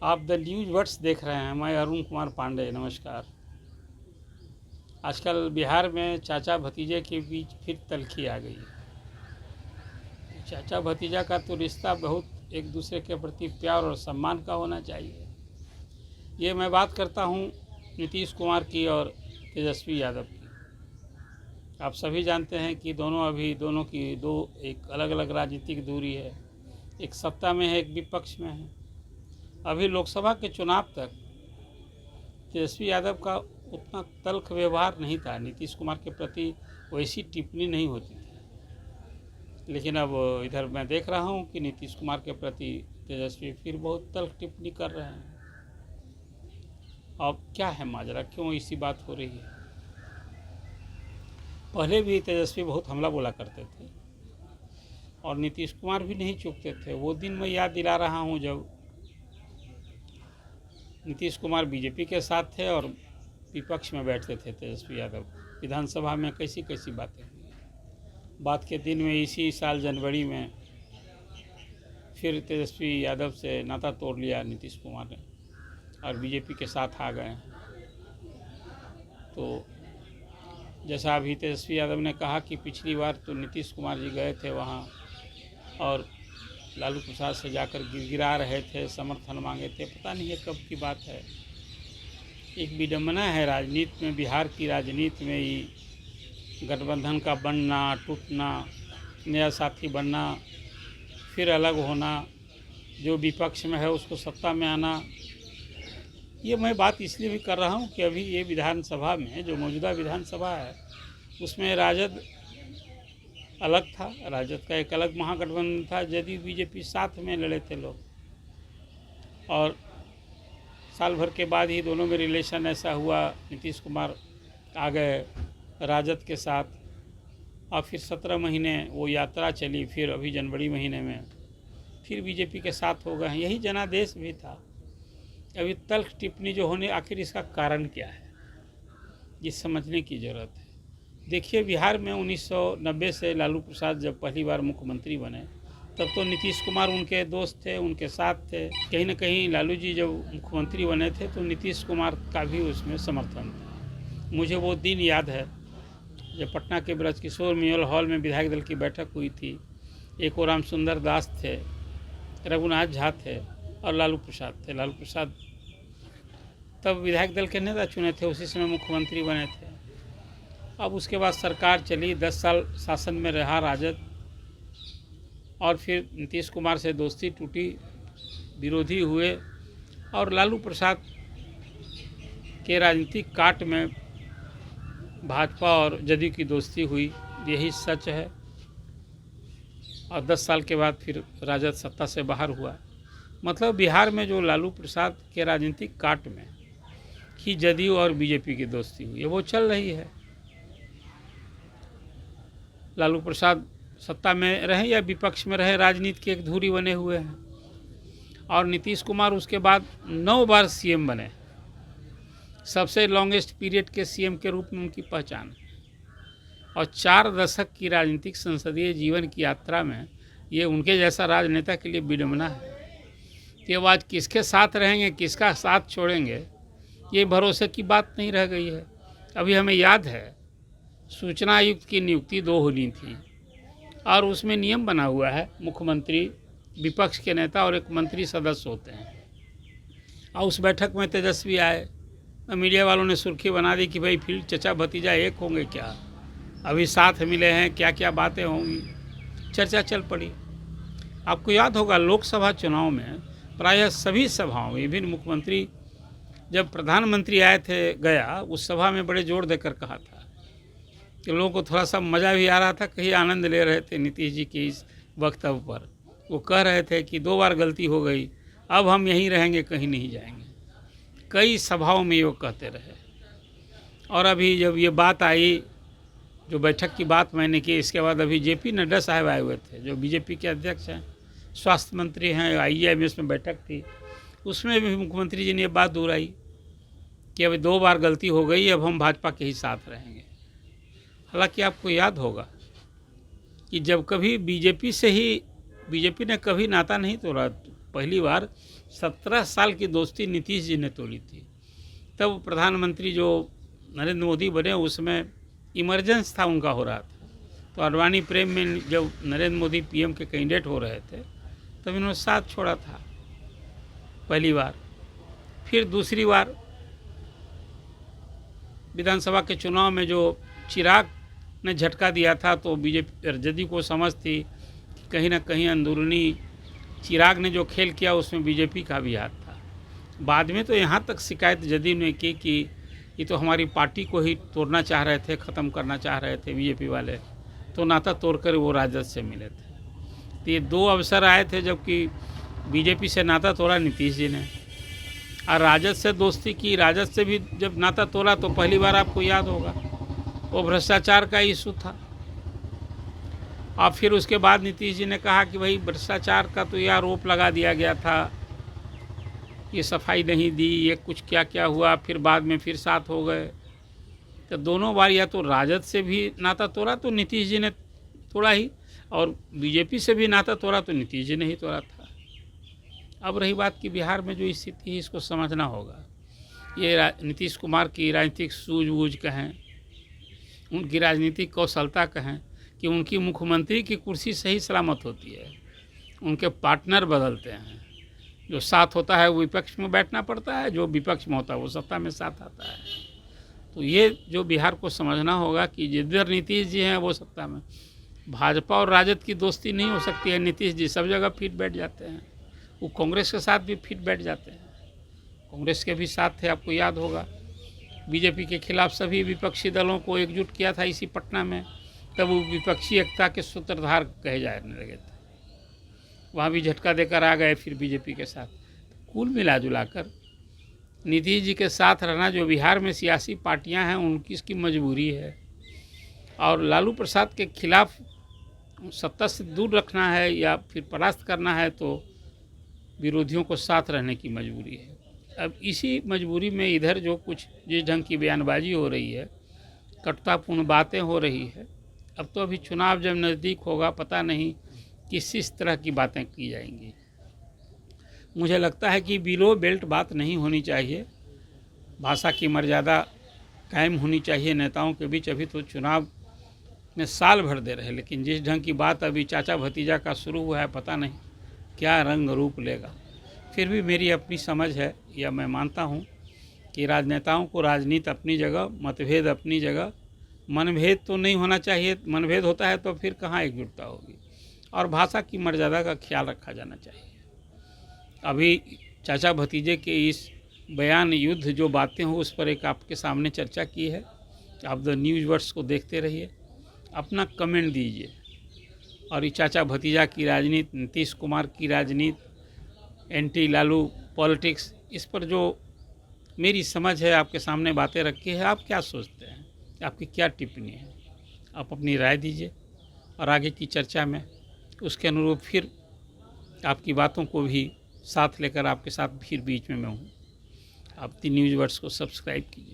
आप the news words देख रहे हैं। मैं अरुण कुमार पांडे, नमस्कार। आजकल बिहार में चाचा भतीजे के बीच फिर तल्खी आ गई है। चाचा भतीजा का तो रिश्ता बहुत एक दूसरे के प्रति प्यार और सम्मान का होना चाहिए। ये मैं बात करता हूँ नीतीश कुमार की और तेजस्वी यादव की। आप सभी जानते हैं कि दोनों की दो एक अलग अलग राजनीतिक दूरी है। एक सत्ता में है, एक विपक्ष में है। अभी लोकसभा के चुनाव तक तेजस्वी यादव का उतना तल्ख व्यवहार नहीं था, नीतीश कुमार के प्रति वैसी टिप्पणी नहीं होती थी। लेकिन अब इधर मैं देख रहा हूँ कि नीतीश कुमार के प्रति तेजस्वी फिर बहुत तल्ख टिप्पणी कर रहे हैं। अब क्या है माजरा, क्यों ऐसी बात हो रही है? पहले भी तेजस्वी बहुत हमला बोला करते थे और नीतीश कुमार भी नहीं चूकते थे। वो दिन मैं याद दिला रहा हूँ जब नीतीश कुमार बीजेपी के साथ थे और विपक्ष में बैठते थे तेजस्वी यादव। विधानसभा में कैसी कैसी बातें हुई। बात के दिन में इसी साल जनवरी में फिर तेजस्वी यादव से नाता तोड़ लिया नीतीश कुमार ने और बीजेपी के साथ आ गए। तो जैसा अभी तेजस्वी यादव ने कहा कि पिछली बार तो नीतीश कुमार जी गए थे वहाँ और लालू प्रसाद से जाकर गिड़गिड़ा रहे थे, समर्थन मांगे थे। पता नहीं ये कब की बात है। एक विडंबना है राजनीति में, बिहार की राजनीति में ही गठबंधन का बनना, टूटना, नया साथी बनना, फिर अलग होना, जो विपक्ष में है उसको सत्ता में आना। ये मैं बात इसलिए भी कर रहा हूँ कि अभी ये विधानसभा में जो मौजूदा विधानसभा है उसमें राजद अलग था। राजद का एक अलग महागठबंधन था, जदयू बीजेपी साथ में लड़े थे लोग। और साल भर के बाद ही दोनों में रिलेशन ऐसा हुआ, नीतीश कुमार आ गए राजद के साथ और फिर 17 महीने वो यात्रा चली। फिर अभी जनवरी महीने में फिर बीजेपी के साथ हो गए। यही जनादेश भी था। अभी तल्ख टिप्पणी जो होने, आखिर इसका कारण क्या है, ये समझने की ज़रूरत है। देखिए, बिहार में 1990 से लालू प्रसाद जब पहली बार मुख्यमंत्री बने तब तो नीतीश कुमार उनके दोस्त थे, उनके साथ थे। कहीं ना कहीं लालू जी जब मुख्यमंत्री बने थे तो नीतीश कुमार का भी उसमें समर्थन था। मुझे वो दिन याद है जब पटना के ब्रजकिशोर म्यूजियम हॉल में विधायक दल की बैठक हुई थी। एक और राम सुंदर दास थे, रघुनाथ झा थे और लालू प्रसाद थे। लालू प्रसाद तब विधायक दल के नेता चुने थे, उसी समय मुख्यमंत्री बने थे। अब उसके बाद सरकार चली, 10 साल शासन में रहा राजद और फिर नीतीश कुमार से दोस्ती टूटी, विरोधी हुए और लालू प्रसाद के राजनीतिक काट में भाजपा और जदयू की दोस्ती हुई। यही सच है। और 10 साल के बाद फिर राजद सत्ता से बाहर हुआ। मतलब बिहार में जो लालू प्रसाद के राजनीतिक काट में ही जदयू और बीजेपी की दोस्ती हुई है, वो चल रही है। लालू प्रसाद सत्ता में रहे या विपक्ष में रहे, राजनीति के एक धुरी बने हुए हैं। और नीतीश कुमार उसके बाद 9 बार सीएम बने। सबसे लॉन्गेस्ट पीरियड के सीएम के रूप में उनकी पहचान है। और 4 दशक की राजनीतिक संसदीय जीवन की यात्रा में ये उनके जैसा राजनेता के लिए विडंबना है कि अब आज किसके साथ रहेंगे, किसका साथ छोड़ेंगे, ये भरोसे की बात नहीं रह गई है। अभी हमें याद है सूचना आयुक्त की नियुक्ति 2 होनी थी और उसमें नियम बना हुआ है, मुख्यमंत्री, विपक्ष के नेता और एक मंत्री सदस्य होते हैं। और उस बैठक में तेजस्वी आए। मीडिया वालों ने सुर्खी बना दी कि भाई फिर चचा भतीजा एक होंगे क्या, अभी साथ मिले हैं, क्या क्या बातें होंगी। चर्चा चल पड़ी। आपको याद होगा लोकसभा चुनाव में प्रायः सभी सभाओं में विभिन्न मुख्यमंत्री, जब प्रधानमंत्री आए थे गया, उस सभा में बड़े जोर देकर कहा था कि लोगों को थोड़ा सा मज़ा भी आ रहा था, कहीं आनंद ले रहे थे नीतीश जी के इस वक्तव्य पर। वो कह रहे थे कि 2 बार गलती हो गई, अब हम यहीं रहेंगे, कहीं नहीं जाएंगे। कई सभाओं में वो कहते रहे। और अभी जब ये बात आई, जो बैठक की बात मैंने की, इसके बाद अभी जेपी नड्डा साहब आए हुए थे, जो बीजेपी के अध्यक्ष हैं, स्वास्थ्य मंत्री हैं। IEMS में बैठक थी, उसमें भी मुख्यमंत्री जी ने ये बात दोहराई कि अभी 2 बार गलती हो गई, अब हम भाजपा के ही साथ रहेंगे। हालांकि आपको याद होगा कि जब कभी बीजेपी ने कभी नाता नहीं तोड़ा। पहली बार 17 साल की दोस्ती नीतीश जी ने तोड़ी थी। तब प्रधानमंत्री जो नरेंद्र मोदी बने उसमें इमरजेंस था उनका हो रहा था, तो अडवाणी प्रेम में जब नरेंद्र मोदी पीएम के कैंडिडेट हो रहे थे तब इन्होंने साथ छोड़ा था पहली बार। फिर दूसरी बार विधानसभा के चुनाव में जो चिराग ने झटका दिया था, तो बीजेपी जदयू को समझ थी कि कहीं ना कहीं अंदरूनी चिराग ने जो खेल किया उसमें बीजेपी का भी हाथ था। बाद में तो यहाँ तक शिकायत जदयू ने की कि ये तो हमारी पार्टी को ही तोड़ना चाह रहे थे, ख़त्म करना चाह रहे थे बीजेपी वाले, तो नाता तोड़कर वो राजद से मिले थे। तो ये 2 अवसर आए थे जबकि बीजेपी से नाता तोड़ा नीतीश जी ने, और राजद से दोस्ती की। राजद से भी जब नाता तोड़ा तो पहली बार आपको याद होगा वो भ्रष्टाचार का इशू था, और फिर उसके बाद नीतीश जी ने कहा कि भाई भ्रष्टाचार का तो ये आरोप लगा दिया गया था, ये सफाई नहीं दी, ये कुछ क्या क्या हुआ, फिर बाद में फिर साथ हो गए। तो दोनों बार या तो राजद से भी नाता तोड़ा तो नीतीश जी ने तोड़ा ही, और बीजेपी से भी नाता तोड़ा तो नीतीश जी ने ही तोड़ा था। अब रही बात कि बिहार में जो स्थिति है इसको समझना होगा। ये नीतीश कुमार की राजनीतिक सूझबूझ कहें, उनकी राजनीतिक कौशलता कहें कि उनकी मुख्यमंत्री की कुर्सी सही सलामत होती है, उनके पार्टनर बदलते हैं। जो साथ होता है वो विपक्ष में बैठना पड़ता है, जो विपक्ष में होता है वो सत्ता में साथ आता है। तो ये जो बिहार को समझना होगा कि जिधर नीतीश जी हैं वो सत्ता में। भाजपा और राजद की दोस्ती नहीं हो सकती है। नीतीश जी सब जगह फिट बैठ जाते हैं, वो कांग्रेस के साथ भी फिट बैठ जाते हैं, कांग्रेस के भी साथ थे, आपको याद होगा। बीजेपी के खिलाफ सभी विपक्षी दलों को एकजुट किया था इसी पटना में, तब वो विपक्षी एकता के सूत्रधार कहे जाने लगे थे। वहाँ भी झटका देकर आ गए फिर बीजेपी के साथ। कुल मिला जुलाकर नीतीश जी के साथ रहना जो बिहार में सियासी पार्टियां हैं उनकी इसकी मजबूरी है, और लालू प्रसाद के खिलाफ सत्ता से दूर रखना है या फिर परास्त करना है तो विरोधियों को साथ रहने की मजबूरी है। अब इसी मजबूरी में इधर जो कुछ जिस ढंग की बयानबाजी हो रही है, कटुतापूर्ण बातें हो रही है, अब तो अभी चुनाव जब नज़दीक होगा पता नहीं किस तरह की बातें की जाएंगी। मुझे लगता है कि बिलो बेल्ट बात नहीं होनी चाहिए, भाषा की मर्यादा कायम होनी चाहिए नेताओं के बीच। अभी तो चुनाव में साल भर दे रहे, लेकिन जिस ढंग की बात अभी चाचा भतीजा का शुरू हुआ है पता नहीं क्या रंग रूप लेगा। फिर भी मेरी अपनी समझ है, या मैं मानता हूँ कि राजनेताओं को राजनीति अपनी जगह, मतभेद अपनी जगह, मनभेद तो नहीं होना चाहिए। मनभेद होता है तो फिर कहाँ एकजुटता होगी, और भाषा की मर्यादा का ख्याल रखा जाना चाहिए। अभी चाचा भतीजे के इस बयान युद्ध जो बातें हो उस पर एक आपके सामने चर्चा की है। आप द न्यूज़ वर्ड्स को देखते रहिए, अपना कमेंट दीजिए। और ये चाचा भतीजा की राजनीति, नीतीश कुमार की राजनीति, एंटी लालू पॉलिटिक्स, इस पर जो मेरी समझ है आपके सामने बातें रखी है, आप क्या सोचते हैं, आपकी क्या टिप्पणी है? आप अपनी राय दीजिए, और आगे की चर्चा में उसके अनुरूप फिर आपकी बातों को भी साथ लेकर आपके साथ फिर बीच में मैं हूँ। आप द न्यूज़ वर्ड्स को सब्सक्राइब कीजिए।